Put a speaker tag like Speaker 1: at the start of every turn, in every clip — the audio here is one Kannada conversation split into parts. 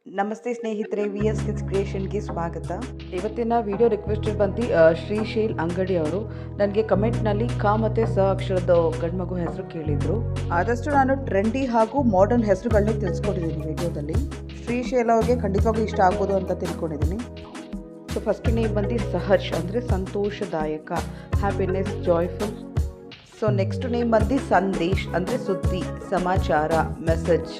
Speaker 1: ನಮಸ್ತೆ ಸ್ನೇಹಿತರೆ, ವಿ ಎಸ್ ಕಿಡ್ಸ್ ಕ್ರಿಯೇಷನ್ಗೆ ಸ್ವಾಗತ. ಇವತ್ತಿನ ವಿಡಿಯೋ ರಿಕ್ವೆಸ್ಟೆಡ್ ಬಂದು ಶ್ರೀಶೈಲ್ ಅಂಗಡಿ ಅವರು ನನಗೆ ಕಮೆಂಟ್ನಲ್ಲಿ ಕ ಮತ್ತು ಸ ಅಕ್ಷರದ ಗಂಡ್ಮಗು ಹೆಸರು ಕೇಳಿದರು. ಆದಷ್ಟು ನಾನು ಟ್ರೆಂಡಿ ಹಾಗೂ ಮಾಡರ್ನ್ ಹೆಸರುಗಳನ್ನೇ ತಿಳಿಸ್ಕೊಟ್ಟಿದ್ದೀನಿ ವಿಡಿಯೋದಲ್ಲಿ. ಶ್ರೀಶೈಲ್ ಅವ್ರಿಗೆ ಖಂಡಿತವಾಗ್ಲೂ ಇಷ್ಟ ಆಗ್ಬೋದು ಅಂತ ತಿಳ್ಕೊಂಡಿದ್ದೀನಿ. ಸೊ ಫಸ್ಟ್ ನೇಮ್ ಬಂದು ಸಹಜ್ ಅಂದರೆ ಸಂತೋಷದಾಯಕ, happiness, joyful. So next name ಬಂದು ಸಂದೇಶ್ ಅಂದರೆ ಸುದ್ದಿ, ಸಮಾಚಾರ, ಮೆಸೇಜ್.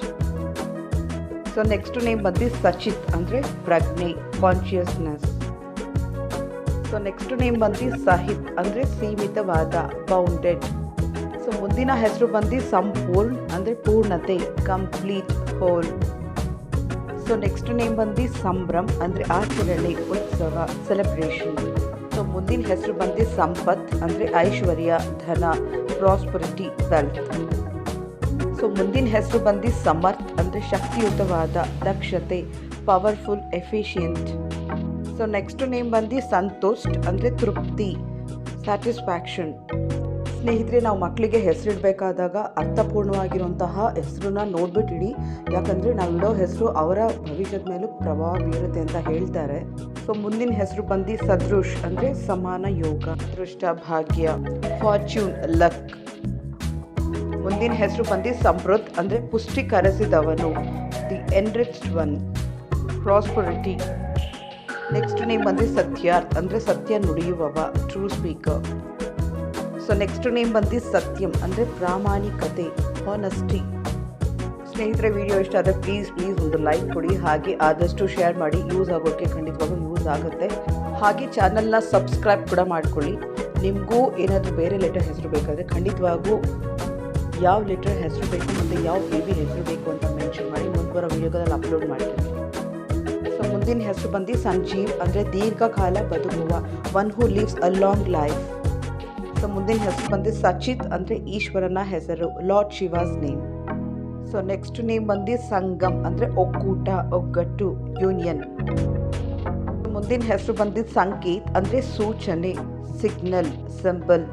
Speaker 1: ಸೊ ನೆಕ್ಸ್ಟ್ ನೇಮ್ ಬಂದು ಸಚಿತ್ ಅಂದರೆ ಪ್ರಜ್ಞೆ, ಕಾನ್ಷಿಯಸ್ನೆಸ್. ಸೊ ನೆಕ್ಸ್ಟ್ ನೇಮ್ ಬಂದು ಸಹಿತ್ ಅಂದರೆ ಸೀಮಿತವಾದ, ಬೌಂಡೆಡ್. ಸೊ ಮುಂದಿನ ಹೆಸರು ಬಂದು ಸಂಪೂರ್ಣ ಅಂದರೆ ಪೂರ್ಣತೆ, complete, whole. So next name ಬಂದು ಸಂಭ್ರಮ್ ಅಂದರೆ ಆಚರಣೆ, ಉತ್ಸವ, ಸೆಲೆಬ್ರೇಷನ್. ಸೊ ಮುಂದಿನ ಹೆಸರು ಬಂದು ಸಂಪತ್ ಅಂದರೆ ಐಶ್ವರ್ಯ, ಧನ, ಪ್ರಾಸ್ಪರಿಟಿ, ವೆಲ್ತ್. ಸೊ ಮುಂದಿನ ಹೆಸರು ಬಂದು ಸಮರ್ಥ್ ಅಂದರೆ ಶಕ್ತಿಯುತವಾದ, ದಕ್ಷತೆ, powerful, efficient. So next name ಬಂದು ಸಂತುಷ್ಟ್ ಅಂದರೆ ತೃಪ್ತಿ, ಸ್ಯಾಟಿಸ್ಫ್ಯಾಕ್ಷನ್. ಸ್ನೇಹಿತರೆ, ನಾವು ಮಕ್ಕಳಿಗೆ ಹೆಸರಿಡಬೇಕಾದಾಗ ಅರ್ಥಪೂರ್ಣವಾಗಿರುವಂತಹ ಹೆಸರನ್ನ ನೋಡ್ಬಿಟ್ಟಿಡಿ. ಯಾಕಂದರೆ ನಾವು ಇಡೋ ಹೆಸರು ಅವರ ಭವಿಷ್ಯದ ಮೇಲೂ ಪ್ರಭಾವ ಬೀರುತ್ತೆ ಅಂತ ಹೇಳ್ತಾರೆ. ಸೊ ಮುಂದಿನ ಹೆಸರು ಬಂದು ಸದೃಶ್ ಅಂದರೆ ಸಮಾನ ಯೋಗ, ಅದೃಷ್ಟ, ಭಾಗ್ಯ, ಫಾರ್ಚ್ಯೂನ್, ಲಕ್. ಮುಂದಿನ ಹೆಸರು ಬಂದು ಸಮೃದ್ಧ್ ಅಂದರೆ ಪುಷ್ಟೀಕರಿಸಿದವನು, the enriched one, prosperity. Next name ಬಂದು ಸತ್ಯಾರ್ಥ್ ಅಂದರೆ ಸತ್ಯ ನುಡಿಯುವವ, true speaker. So next name ಬಂದು ಸತ್ಯಂ ಅಂದರೆ ಪ್ರಾಮಾಣಿಕತೆ, ಹಾನೆಸ್ಟಿ. ಸ್ನೇಹಿತರೆ, ವಿಡಿಯೋ ಇಷ್ಟ ಆದರೆ ಪ್ಲೀಸ್ ಒಂದು ಲೈಕ್ ಕೊಡಿ, ಹಾಗೆ ಆದಷ್ಟು ಶೇರ್ ಮಾಡಿ. ಯೂಸ್ ಆಗೋಕ್ಕೆ ಖಂಡಿತವಾಗೂ ಯೂಸ್ ಆಗುತ್ತೆ. ಹಾಗೆ ಚಾನಲ್ನ ಸಬ್ಸ್ಕ್ರೈಬ್ ಕೂಡ ಮಾಡ್ಕೊಳ್ಳಿ. ನಿಮಗೂ ಏನಾದರೂ ಬೇರೆ ಲೆಟರ್ ಹೆಸರು ಬೇಕಾದರೆ ಖಂಡಿತವಾಗೂ ಯಾವ ಲೆಟರ್ ಹೆಸರು ಬೇಕು ಮತ್ತು ಯಾವ ಬೇಬಿ ಹೆಸರು ಬೇಕು ಅಂತ ಮೆನ್ಷನ್ ಮಾಡಿ ಮುಂಬರೋ ವಿಡಿಯೋಗಳಲ್ಲಿ ಅಪ್ಲೋಡ್ ಮಾಡ್ತೀನಿ. ಸೊ ಮುಂದಿನ ಹೆಸರು ಬಂದು ಸಂಜೀವ್ ಅಂದರೆ ದೀರ್ಘಕಾಲ ಬದುಕುವ, one who lives a long life. So ಮುಂದಿನ ಹೆಸರು ಬಂದು ಸಚಿತ್ ಅಂದರೆ ಈಶ್ವರನ ಹೆಸರು, lord Shivas name. So next name ಬಂದು ಸಂಗಮ್ ಅಂದರೆ ಒಕ್ಕೂಟ, ಒಗ್ಗಟ್ಟು, ಯೂನಿಯನ್. ಮುಂದಿನ ಹೆಸರು ಬಂದು ಸಂಕೇತ್ ಅಂದರೆ ಸೂಚನೆ, ಸಿಗ್ನಲ್, ಸಿಂಬಲ್.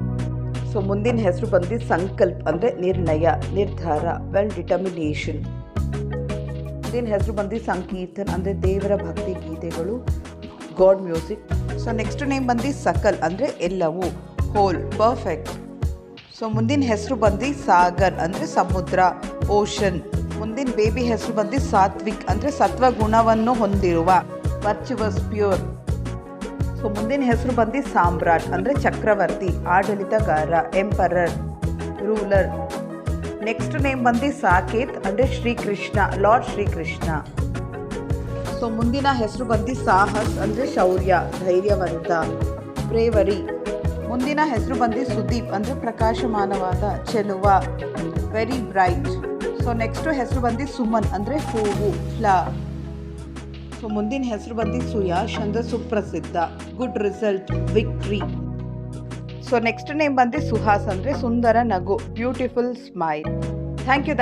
Speaker 1: ಸೊ ಮುಂದಿನ ಹೆಸರು ಬಂದು ಸಂಕಲ್ಪ್ ಅಂದರೆ ನಿರ್ಣಯ, ನಿರ್ಧಾರ, ವೆಲ್ ಡಿಟರ್ಮಿನೇಷನ್. ಮುಂದಿನ ಹೆಸರು ಬಂದು ಸಂಕೀರ್ತನ್ ಅಂದರೆ ದೇವರ ಭಕ್ತಿ ಗೀತೆಗಳು, god music. So next name ಬಂದು ಸಕಲ್ ಅಂದರೆ ಎಲ್ಲವೂ, ಹೋಲ್, ಪರ್ಫೆಕ್ಟ್. ಸೊ ಮುಂದಿನ ಹೆಸರು ಬಂದು ಸಾಗರ್ ಅಂದರೆ ಸಮುದ್ರ, ಓಷನ್. ಮುಂದಿನ ಬೇಬಿ ಹೆಸರು ಬಂದು ಸಾತ್ವಿಕ್ ಅಂದರೆ ಸತ್ವ ಗುಣವನ್ನು ಹೊಂದಿರುವ, ವರ್ಚುವಸ್, ಪ್ಯೂರ್. ಸೊ ಮುಂದಿನ ಹೆಸರು ಬಂದು ಸಾಮ್ರಾಟ್ ಅಂದರೆ ಚಕ್ರವರ್ತಿ, ಆಡಳಿತಗಾರ, ಎಂಪರರ್, ರೂಲರ್. ನೆಕ್ಸ್ಟ್ ನೇಮ್ ಬಂದು ಸಾಕೇತ್ ಅಂದರೆ ಶ್ರೀಕೃಷ್ಣ, ಲಾರ್ಡ್ ಶ್ರೀಕೃಷ್ಣ. ಸೊ ಮುಂದಿನ ಹೆಸರು ಬಂದು ಸಾಹಸ್ ಅಂದರೆ ಶೌರ್ಯ, ಧೈರ್ಯವಂತ, ಬ್ರೇವರಿ. ಮುಂದಿನ ಹೆಸರು ಬಂದು ಸುದೀಪ್ ಅಂದರೆ ಪ್ರಕಾಶಮಾನವಾದ, ಚೆಲುವ, ವೆರಿ ಬ್ರೈಟ್. ಸೊ ನೆಕ್ಸ್ಟ್ ಹೆಸರು ಬಂದು ಸುಮನ್ ಅಂದರೆ ಹೂವು, ಫ್ಲಾ. ಸೊ ಮುಂದಿನ ಹೆಸರು ಬಂದು ಸುಯಾಶ್ ಅಂದರೆ ಸುಪ್ರಸಿದ್ಧ, good result, victory. So next name ಬಂದು ಸುಹಾಸ್ ಅಂದರೆ ಸುಂದರ ನಗು, ಬ್ಯೂಟಿಫುಲ್ ಸ್ಮೈಲ್. Thank you.